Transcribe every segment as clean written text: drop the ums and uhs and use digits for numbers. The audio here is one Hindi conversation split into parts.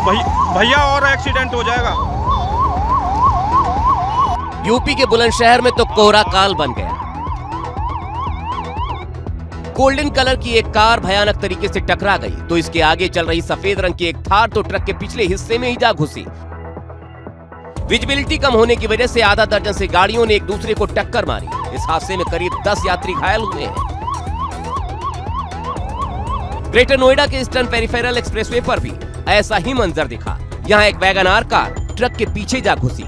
भैया और एक्सीडेंट हो जाएगा। यूपी के बुलंदशहर में तो कोहरा काल बन गया। गोल्डन कलर की एक कार भयानक तरीके से टकरा गई तो इसके आगे चल रही सफेद रंग की एक थार तो ट्रक के पिछले हिस्से में ही जा घुसी। विजिबिलिटी कम होने की वजह से आधा दर्जन से गाड़ियों ने एक दूसरे को टक्कर मारी। इस हादसे में करीब 10 यात्री घायल हुए हैं। ग्रेटर नोएडा के ईस्टर्न पेरिफेरल एक्सप्रेसवे पर भी ऐसा ही मंजर दिखा। यहाँ एक वैगन आर कार ट्रक के पीछे जा घुसी,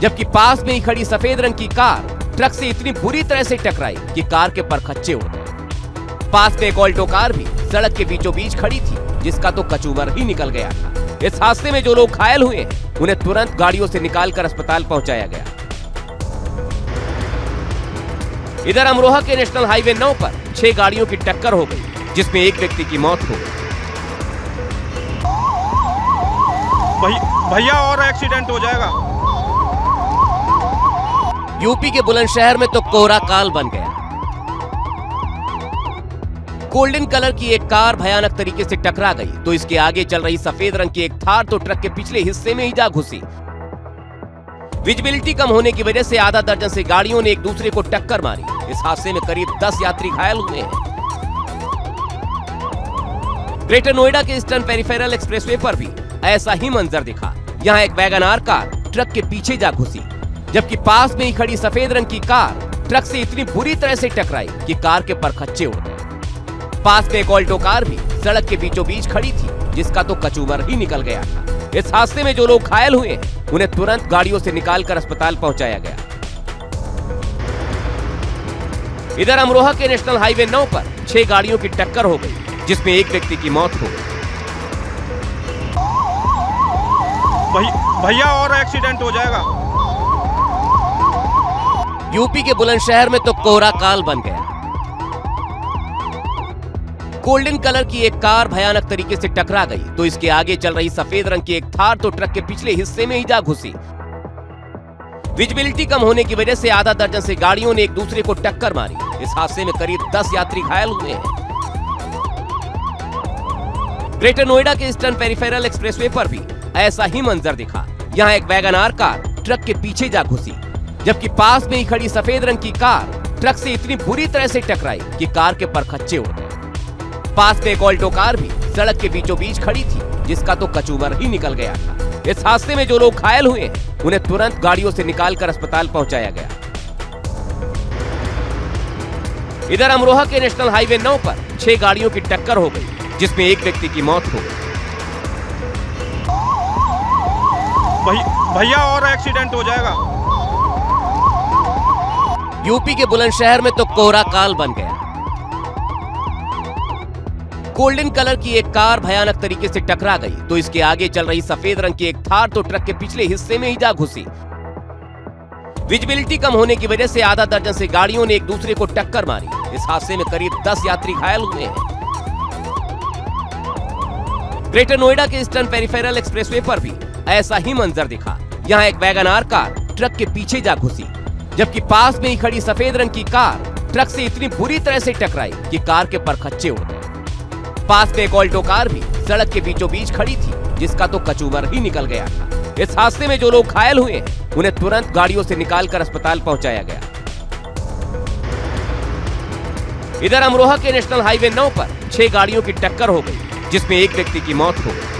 जबकि पास में ही खड़ी सफेद रंग की कार ट्रक से इतनी बुरी तरह से टकराई कि कार के परखच्चे उड़ गए। पास में एक ऑल्टो कार भी सड़क के बीचों बीच खड़ी थी, जिसका तो कचूमर ही निकल गया था। इस हादसे में जो लोग घायल हुए उन्हें तुरंत गाड़ियों से निकालकर अस्पताल पहुंचाया गया। इधर अमरोहा के नेशनल हाईवे 9 पर 6 गाड़ियों की टक्कर हो गई, जिसमें एक व्यक्ति की मौत हो गई। भैया और एक्सीडेंट हो जाएगा। यूपी के बुलंदशहर में तो कोहरा काल बन गया। गोल्डन कलर की एक कार भयानक तरीके से टकरा गई तो इसके आगे चल रही सफेद रंग की एक थार तो ट्रक के पिछले हिस्से में ही जा घुसी। विजिबिलिटी कम होने की वजह से आधा दर्जन से गाड़ियों ने एक दूसरे को टक्कर मारी। इस हादसे में करीब 10 यात्री घायल हुए हैं। ग्रेटर नोएडा के ईस्टर्न पेरिफेरल एक्सप्रेसवे पर भी ऐसा ही मंजर दिखा। यहाँ एक वैगन आर कार ट्रक के पीछे जा घुसी, जबकि पास में ही खड़ी सफेद रंग की कार ट्रक से इतनी बुरी तरह से टकराई कि कार के परखच्चे उड़ गए। पास में एक ऑल्टो कार भी सड़क के बीचों बीच खड़ी थी, जिसका तो कचूमर ही निकल गया था। इस हादसे में जो लोग घायल हुए उन्हें तुरंत गाड़ियों से निकालकर अस्पताल पहुंचाया गया। इधर अमरोहा के नेशनल हाईवे 9 पर 6 गाड़ियों की टक्कर हो गई, जिसमें एक व्यक्ति की मौत हो गई। भैया और एक्सीडेंट हो जाएगा। यूपी के बुलंदशहर में तो कोहरा काल बन गया। गोल्डन कलर की एक कार भयानक तरीके से टकरा गई तो इसके आगे चल रही सफेद रंग की एक थार तो ट्रक के पिछले हिस्से में ही जा घुसी। विजिबिलिटी कम होने की वजह से आधा दर्जन से गाड़ियों ने एक दूसरे को टक्कर मारी। इस हादसे में करीब 10 यात्री घायल हुए हैं। ग्रेटर नोएडा के ईस्टर्न पेरिफेरल एक्सप्रेसवे पर भी ऐसा ही मंजर दिखा। यहाँ एक वैगन आर कार ट्रक के पीछे जा घुसी, जबकि पास में ही खड़ी सफेद रंग की कार ट्रक से इतनी बुरी तरह से टकराई कि कार के परखच्चे उड़ गए। पास में एक ऑल्टो कार भी सड़क के बीचों बीच खड़ी थी, जिसका तो कचूमर ही निकल गया था। इस हादसे में जो लोग घायल हुए उन्हें तुरंत गाड़ियों से निकालकर अस्पताल पहुंचाया गया। इधर अमरोहा के नेशनल हाईवे 9 पर 6 गाड़ियों की टक्कर हो गई, जिसमें एक व्यक्ति की मौत हो गई। भैया और एक्सीडेंट हो जाएगा। यूपी के बुलंदशहर में तो कोहरा काल बन गया। गोल्डन कलर की एक कार भयानक तरीके से टकरा गई तो इसके आगे चल रही सफेद रंग की एक थार तो ट्रक के पिछले हिस्से में ही जा घुसी। विजिबिलिटी कम होने की वजह से आधा दर्जन से गाड़ियों ने एक दूसरे को टक्कर मारी। इस हादसे में करीब 10 यात्री घायल हुए हैं। ग्रेटर नोएडा के ईस्टर्न पेरिफेरल एक्सप्रेसवे पर भी ऐसा ही मंजर दिखा। यहाँ एक वैगन आर कार ट्रक के पीछे जा घुसी, जबकि पास में ही खड़ी सफेद रंग की कार ट्रक से इतनी बुरी तरह से टकराई कि कार के परखच्चे उड़ गए। पास में एक ऑल्टो कार भी सड़क के बीचों बीच खड़ी थी, जिसका तो कचूमर ही निकल गया था। इस हादसे में जो लोग घायल हुए उन्हें तुरंत गाड़ियों से निकालकर अस्पताल पहुंचाया गया। इधर अमरोहा के नेशनल हाईवे 9 पर 6 गाड़ियों की टक्कर हो गई, जिसमें एक व्यक्ति की मौत हो गई।